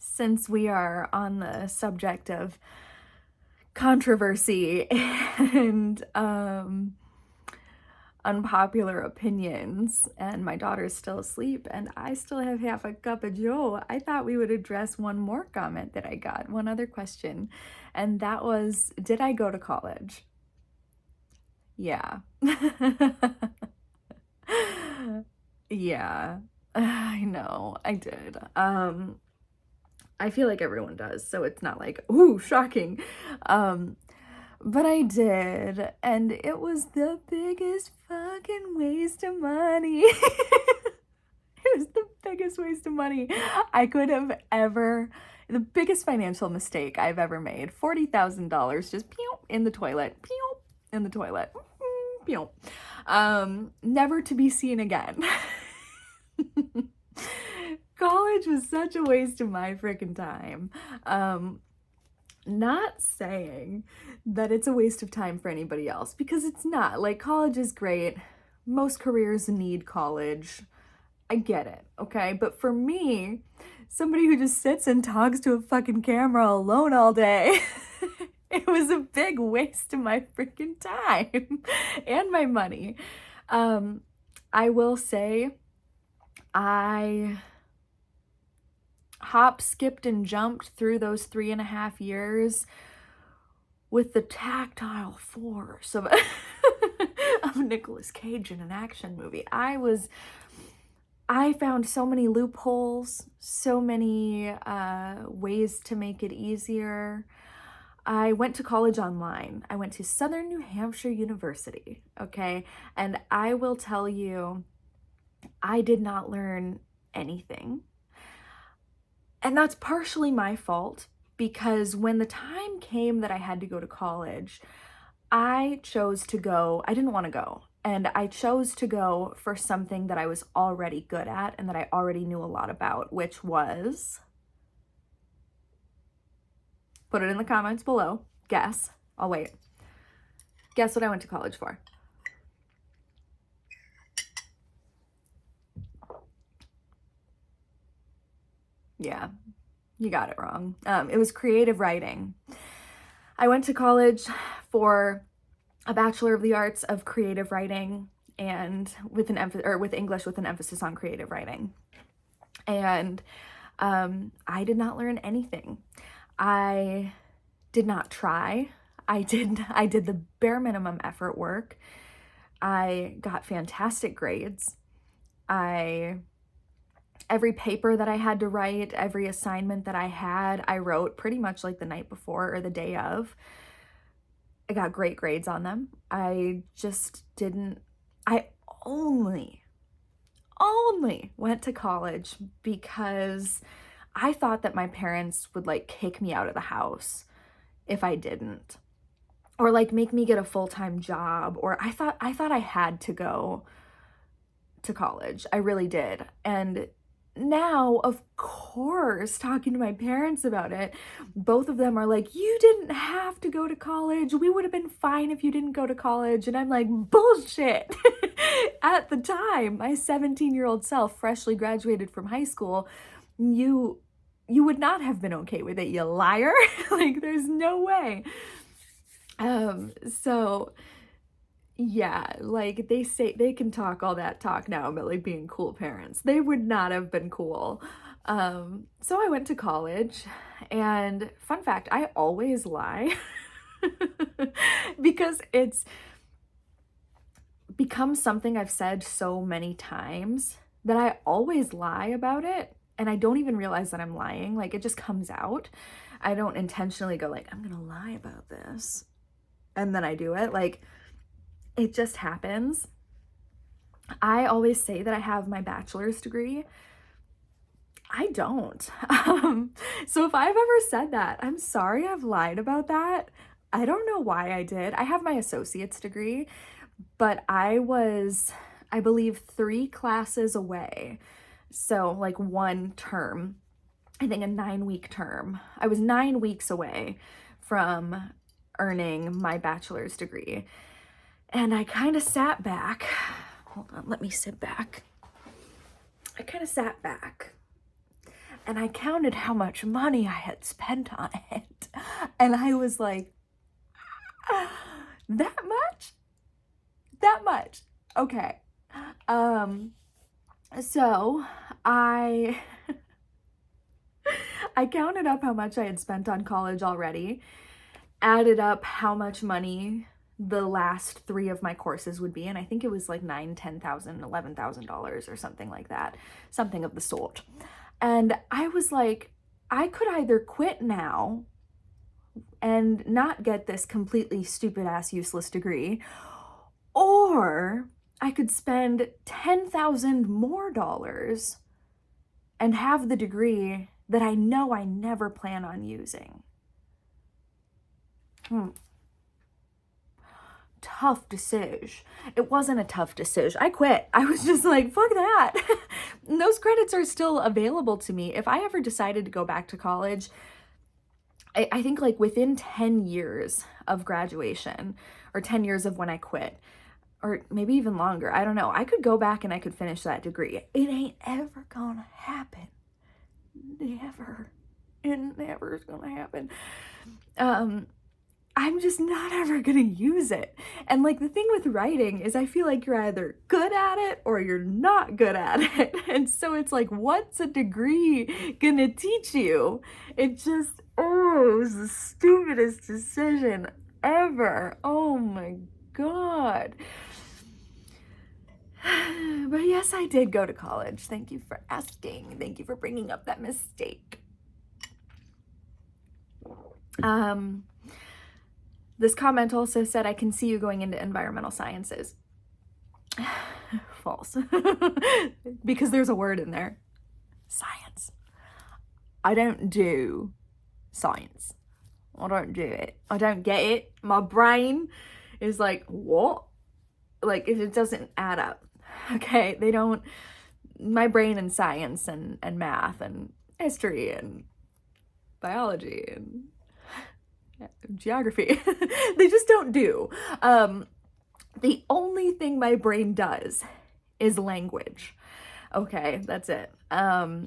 since we are on the subject of controversy and unpopular opinions, and my daughter's still asleep and I still have half a cup of joe, I thought we would address one more comment that I got, one other question, and that was, did I go to college? Yeah. Yeah. I know, I did. I feel like everyone does, so it's not like, ooh, shocking. But I did, and it was the biggest fucking waste of money. It was the biggest waste of money I could have ever, the biggest financial mistake I've ever made. $40,000 just pew in the toilet, pew in the toilet, pew. Never to be seen again. College was such a waste of my freaking time. Not saying that it's a waste of time for anybody else, because it's not. Like, college is great. Most careers need college. I get it, okay? But for me, somebody who just sits and talks to a fucking camera alone all day, it was a big waste of my freaking time and my money. I will say, I hop, skipped, and jumped through those 3.5 years with the tactile force of of Nicolas Cage in an action movie. I found so many loopholes, so many ways to make it easier. I went to college online. I went to Southern New Hampshire University, okay? And I will tell you, I did not learn anything. And that's partially my fault, because when the time came that I had to go to college, I chose to go, I didn't want to go. And I chose to go for something that I was already good at and that I already knew a lot about, which was, put it in the comments below, guess, I'll wait. Guess what I went to college for? Yeah, you got it wrong. It was creative writing. I went to college for a Bachelor of the Arts of creative writing, and with English with an emphasis on creative writing. And I did not learn anything. I did not try. I did the bare minimum effort work. I got fantastic grades. Every paper that I had to write, every assignment that I had, I wrote pretty much like the night before or the day of. I got great grades on them. I only went to college because I thought that my parents would like kick me out of the house if I didn't, or like make me get a full-time job, or I thought I had to go to college. I really did. And now, of course, talking to my parents about it, both of them are like, you didn't have to go to college. We would have been fine if you didn't go to college. And I'm like, bullshit. At the time, my 17-year-old self, freshly graduated from high school, you would not have been okay with it, you liar. Like, there's no way. So yeah, like they say they can talk all that talk now about like being cool parents. They would not have been cool. So I went to college, and fun fact, I always lie because it's become something I've said so many times that I always lie about it, and I don't even realize that I'm lying. Like, it just comes out. I don't intentionally go like, I'm gonna lie about this, and then I do it. Like, it just happens. I always say that I have my bachelor's degree. I don't. So if I've ever said that, I'm sorry I've lied about that. I don't know why I did. I have my associate's degree, but I was, I believe, 3 classes away. So like one term, I think a 9-week term. I was 9 weeks away from earning my bachelor's degree. And I kind of sat back. Hold on, let me sit back. I kind of sat back. And I counted how much money I had spent on it. And I was like, that much? That much. Okay. So I I counted up how much I had spent on college already, added up how much money the last 3 of my courses would be, and I think it was like $9,000, $10,000, $11,000 or something like that, something of the sort. And I was like, I could either quit now and not get this completely stupid ass useless degree, or I could spend $10,000 more and have the degree that I know I never plan on using. Tough decision. It wasn't a tough decision. I quit. I was just like, fuck that. Those credits are still available to me. If I ever decided to go back to college, I think like within 10 years of graduation, or 10 years of when I quit, or maybe even longer, I don't know, I could go back and I could finish that degree. It ain't ever gonna happen. Never. It never is gonna happen. I'm just not ever gonna use it. And like the thing with writing is I feel like you're either good at it or you're not good at it. And so it's like, what's a degree gonna teach you? It just, it was the stupidest decision ever. Oh my God. But yes, I did go to college. Thank you for asking. Thank you for bringing up that mistake. This comment also said, I can see you going into environmental sciences. False. Because there's a word in there. Science. I don't do science. I don't do it. I don't get it. My brain is like, what? Like, it doesn't add up. Okay? They don't, my brain and science and math and history and biology and geography, they just don't do. The only thing my brain does is language. Okay, that's it. I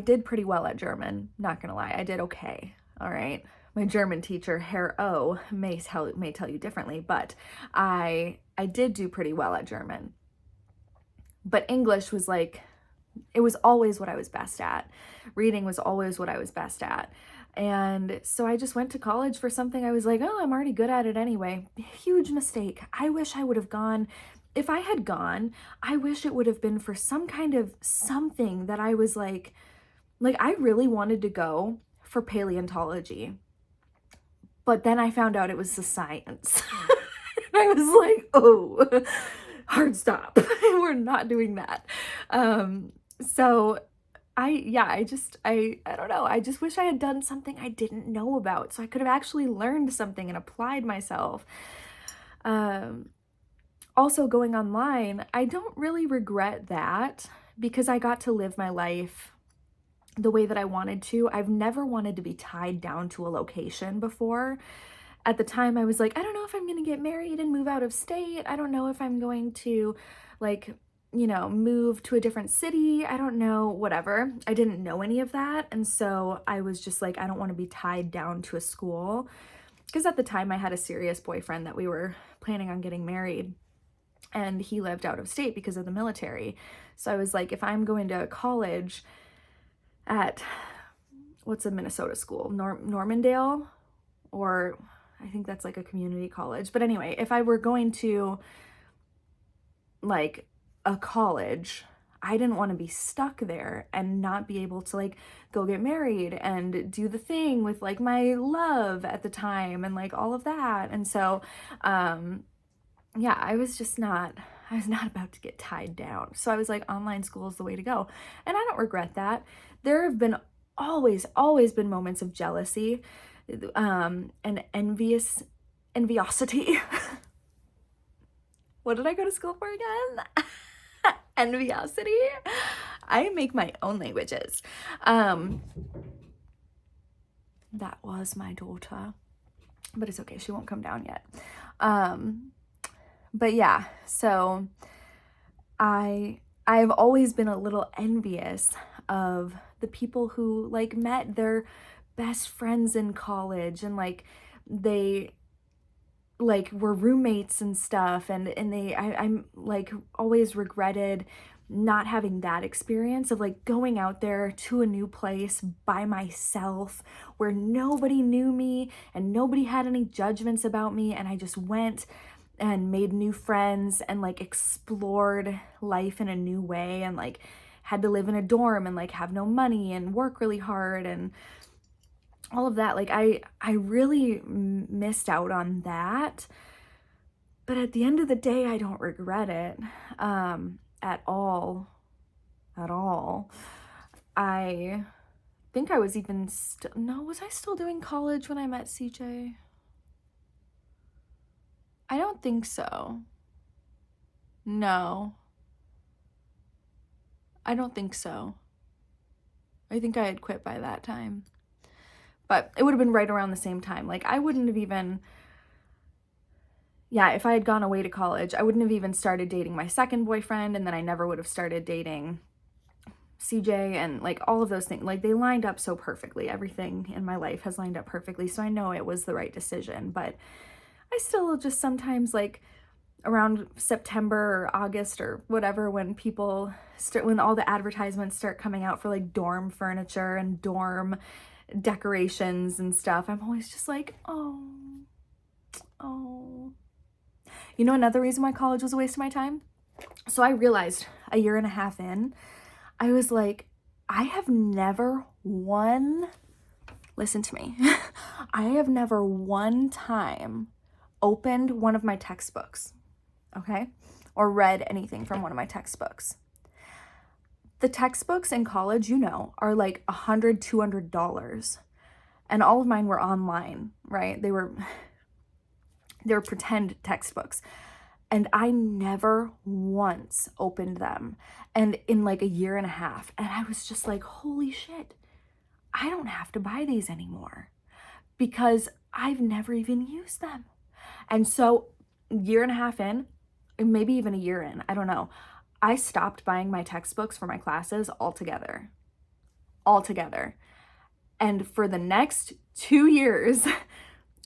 did pretty well at German, not gonna lie. I did okay. All right. My German teacher, Herr O, may tell you differently, but I did do pretty well at German. But English was like, it was always what I was best at. Reading was always what I was best at. And so I just went to college for something I was like, oh, I'm already good at it anyway. Huge mistake. I wish I would have gone. If I had gone, I wish it would have been for some kind of something that I was like I really wanted to go for paleontology. But then I found out it was the science. And I was like, oh, hard stop. We're not doing that. So I don't know. I just wish I had done something I didn't know about so I could have actually learned something and applied myself. Also going online, I don't really regret that because I got to live my life the way that I wanted to. I've never wanted to be tied down to a location before. At the time I was like, I don't know if I'm going to get married and move out of state. I don't know if I'm going to move to a different city. I don't know, whatever. I didn't know any of that. And so I was just like, I don't want to be tied down to a school. Because at the time I had a serious boyfriend that we were planning on getting married. And he lived out of state because of the military. So I was like, if I'm going to college at, what's a Minnesota school? Normandale? Or I think that's like a community college. But anyway, if I were going to like a college, I didn't want to be stuck there and not be able to like go get married and do the thing with like my love at the time and like all of that. And so, I was not about to get tied down. So I was like, online school is the way to go. And I don't regret that. There have been always been moments of jealousy, and enviosity. What did I go to school for again? Enviosity. I make my own languages. That was my daughter, but it's okay. She won't come down yet. But yeah, so I've always been a little envious of the people who like met their best friends in college and like they like were roommates and stuff, and I'm like always regretted not having that experience of like going out there to a new place by myself where nobody knew me and nobody had any judgments about me, and I just went and made new friends and like explored life in a new way, and like had to live in a dorm and like have no money and work really hard and all of that. Like I really missed out on that, but at the end of the day I don't regret it at all. I think I was even no, was I still doing college when I met CJ? I don't think so. No, I don't think so. I think I had quit by that time. But it would have been right around the same time. Like I wouldn't have even, yeah, if I had gone away to college, I wouldn't have even started dating my second boyfriend, and then I never would have started dating CJ, and like all of those things. Like they lined up so perfectly. Everything in my life has lined up perfectly. So I know it was the right decision, but I still just sometimes like around September or August or whatever, when people start, when all the advertisements start coming out for like dorm furniture and dorm decorations and stuff, I'm always just like, oh. You know, another reason why college was a waste of my time? So I realized a year and a half in, I was like, I have never listen to me, I have never one time opened one of my textbooks, okay? Or read anything from one of my textbooks. The textbooks in college, you know, are like $100, $200. And all of mine were online, right? They were pretend textbooks. And I never once opened them. And in like a year and a half. And I was just like, holy shit, I don't have to buy these anymore because I've never even used them. And so year and a half in, maybe even a year in, I don't know, I stopped buying my textbooks for my classes altogether. And for the next 2 years,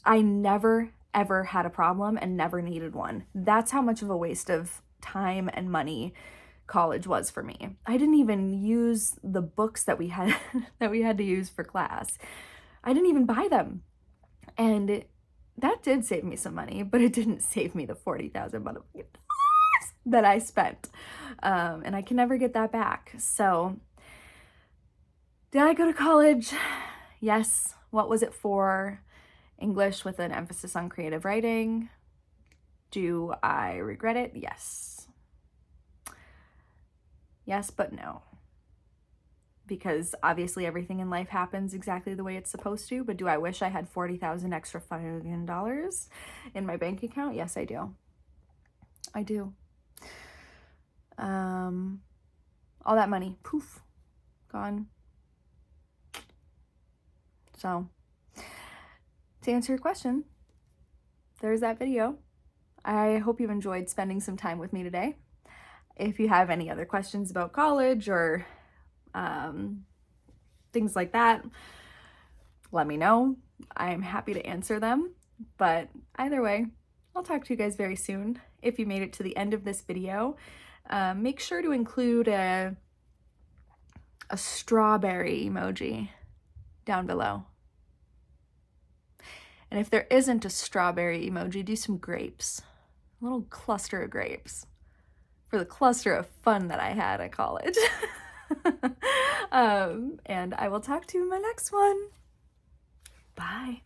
I never, ever had a problem and never needed one. That's how much of a waste of time and money college was for me. I didn't even use the books that we had to use for class. I didn't even buy them. And that did save me some money, but it didn't save me the $40,000 that I spent. And I can never get that back. So did I go to college? Yes. What was it for? English with an emphasis on creative writing. Do I regret it? Yes. Yes, but no. Because obviously everything in life happens exactly the way it's supposed to. But do I wish I had $40,000 extra fucking dollars in my bank account? Yes, I do. I do. All that money, poof, gone. So, to answer your question, there's that video. I hope you've enjoyed spending some time with me today. If you have any other questions about college or things like that, let me know. I'm happy to answer them. But either way, I'll talk to you guys very soon. If you made it to the end of this video, make sure to include a strawberry emoji down below. And if there isn't a strawberry emoji, do some grapes. A little cluster of grapes for the cluster of fun that I had at college. And I will talk to you in my next one. Bye.